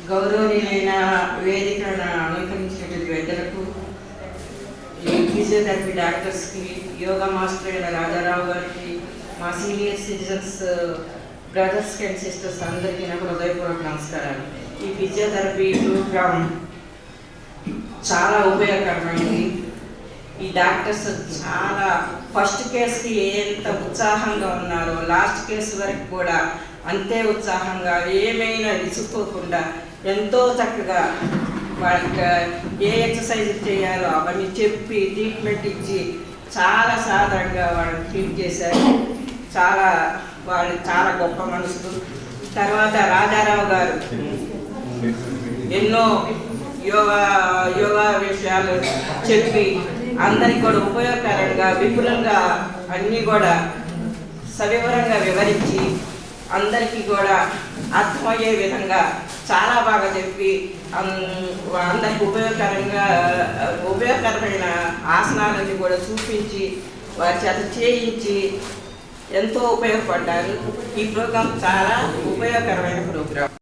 గౌరవనీయమైన వేదికను అలంకరించినటువంటి పెద్దలకు, ఈ ఫిజియోథెరపీ డాక్టర్స్కి, యోగా మాస్టర్ అయిన రాజారావు గారికి, మా సీనియర్ సిటిజన్స్ బ్రదర్స్కి అండ్ సిస్టర్స్ అందరికీ నాకు హృదయపూర్వక నమస్కారాలు. ఈ ఫిజియోథెరపీ ప్రోగ్రామ్ చాలా ఉపయోగకరమైనది. ఈ డాక్టర్స్ చాలా ఫస్ట్ కేసుకి ఎంత ఉత్సాహంగా ఉన్నారో లాస్ట్ కేసు వరకు కూడా అంతే ఉత్సాహంగా, ఏమైనా విసుక్కోకుండా ఎంతో చక్కగా వాళ్ళకి ఏ ఎక్సర్సైజ్ చేయాలో అవన్నీ చెప్పి ట్రీట్మెంట్ ఇచ్చి చాలా సాధారణంగా వాళ్ళని ట్రీట్ చేశారు. వాళ్ళు చాలా గొప్ప మనసులు. తర్వాత రాజారావు గారు ఎన్నో యోగా విషయాలు చెప్పి అందరికి కూడా ఉపయోగకరంగా విపులంగా అన్నీ కూడా సవివరంగా వివరించి అందరికీ కూడా అర్థమయ్యే విధంగా చాలా బాగా చెప్పి అందరికి ఉపయోగకరమైన ఆసనాలన్నీ కూడా చూపించి వారి చేత చేయించి ఎంతో ఉపయోగపడ్డారు. ఈ ప్రోగ్రాం చాలా ఉపయోగకరమైన ప్రోగ్రాం.